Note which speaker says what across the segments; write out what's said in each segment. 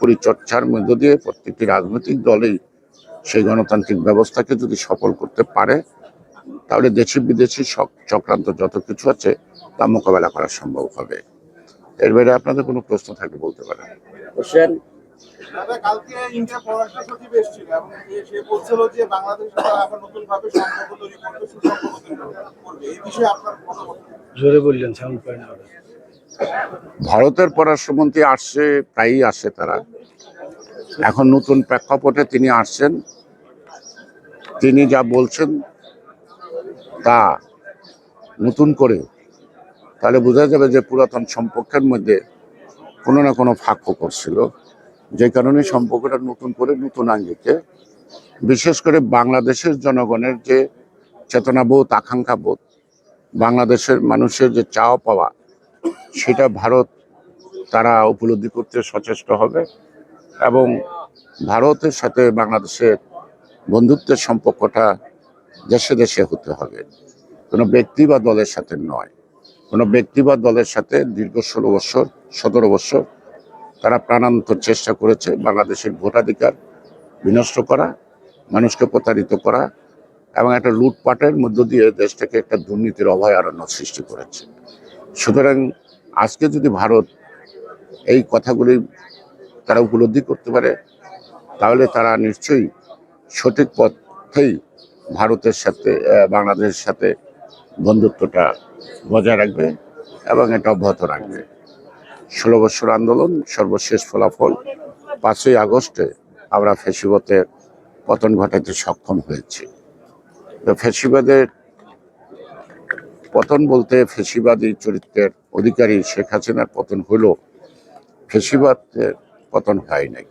Speaker 1: পরিচর্যার মধ্য দিয়ে প্রত্যেকটি রাজনৈতিক দলেই সেই গণতান্ত্রিক ব্যবস্থাকে যদি সফল করতে পারে, তাহলে দেশি বিদেশি চক্রান্ত যত কিছু আছে তা মোকাবেলা করা সম্ভব হবে। এর বাইরে আপনাদের কোনো প্রশ্ন থাকলে বলতে পারেন।
Speaker 2: কালকে ইন্ডিয়া পররাষ্ট্র সচিব এসেছিল এবং সে বলছিল যে বাংলাদেশ আবার নতুন ভাবে সম্পর্ক তৈরি করবে, সুসম্পর্ক তৈরি করবে। এই বিষয়ে আপনার মতামত
Speaker 3: জোরে বললেন, সাউন্ড পায় না।
Speaker 1: ভারতের পররাষ্ট্রমন্ত্রী আসছে, প্রায়ই আসে তারা। এখন নতুন প্রেক্ষাপটে তিনি আসছেন, তিনি যা বলছেন তা নতুন করে তাহলে বোঝা যাবে যে পুরাতন সম্পর্কের মধ্যে কোনো না কোনো ফাঁক করছিল, যে কারণে সম্পর্কটা নতুন করে নতুন আঙ্গিকে, বিশেষ করে বাংলাদেশের জনগণের যে চেতনাবোধ, আকাঙ্ক্ষাবোধ, বাংলাদেশের মানুষের যে চাওয়া পাওয়া, সেটা ভারত তারা উপলব্ধি করতে সচেষ্ট হবে এবং ভারতের সাথে বাংলাদেশের বন্ধুত্বের সম্পর্কটা দেশে দেশে হতে হবে, কোনো ব্যক্তি বা দলের সাথে নয়। কোনো ব্যক্তি বা দলের সাথে দীর্ঘ 17 বছর তারা প্রাণান্তর চেষ্টা করেছে বাংলাদেশের ভোটাধিকার বিনষ্ট করা, মানুষকে প্রতারিত করা এবং একটা লুটপাটের মধ্য দিয়ে দেশটাকে একটা দুর্নীতির অভয়ারণ্য সৃষ্টি করেছে। সুতরাং আজকে যদি ভারত এই কথাগুলি তারা উপলব্ধি করতে পারে, তাহলে তারা নিশ্চয়ই সঠিক পথেই ভারতের সাথে বাংলাদেশের সাথে বন্ধুত্বটা বজায় রাখবে এবং এটা অব্যাহত রাখবে। 16 বছর আন্দোলন, সর্বশেষ ফলাফল 5ই আগস্টে আমরা ফ্যাসিবাদের পতন ঘটাতে সক্ষম হয়েছি। তো ফ্যাসিবাদের পতন বলতে ফ্যাসিবাদী চরিত্রের অধিকারী শেখ হাসিনার পতন হলো, ফ্যাসিবাদের পতন হয় নাই।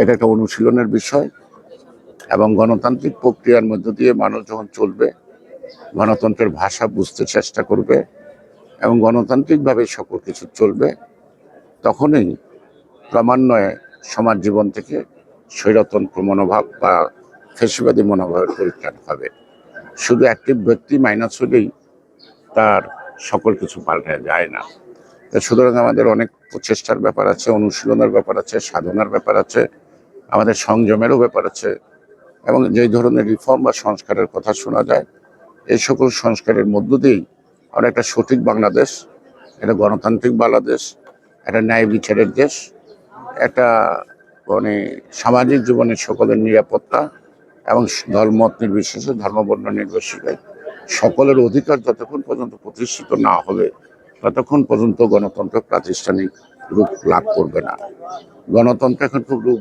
Speaker 1: এটা একটা অনুশীলনের বিষয় এবং গণতান্ত্রিক প্রক্রিয়ার মধ্য দিয়ে মানুষ যখন চলবে, গণতন্ত্রের ভাষা বুঝতে চেষ্টা করবে এবং গণতান্ত্রিকভাবে সকল কিছু চলবে, তখনই ক্রমান্বয়ে সমাজ জীবন থেকে স্বৈরতন্ত্র মনোভাব বা ফ্যাসিবাদী মনোভাবের পরিত্রাণ হবে। শুধু একটি ব্যক্তি মাইনাস হলেই তার সকল কিছু পাল্টে যায় না। সুতরাং আমাদের অনেক প্রচেষ্টার ব্যাপার আছে, অনুশীলনের ব্যাপার আছে, সাধনার ব্যাপার আছে, আমাদের সংযমেরও ব্যাপার আছে এবং যেই ধরনের রিফর্ম বা সংস্কারের কথা শোনা যায়, এই সকল সংস্কারের মধ্য দিয়েই আমরা একটা সঠিক বাংলাদেশ, একটা গণতান্ত্রিক বাংলাদেশ, একটা ন্যায় বিচারের দেশ, একটা সামাজিক জীবনের সকলের নিরাপত্তা এবং দলমত নির্বিশেষে, ধর্মবর্ণ নির্বিশেষে সকলের অধিকার যতক্ষণ পর্যন্ত প্রতিষ্ঠিত না হবে, ততক্ষণ পর্যন্ত গণতন্ত্র প্রাতিষ্ঠানিক রূপ লাভ করবে না। গণতন্ত্র এখন খুব রূপ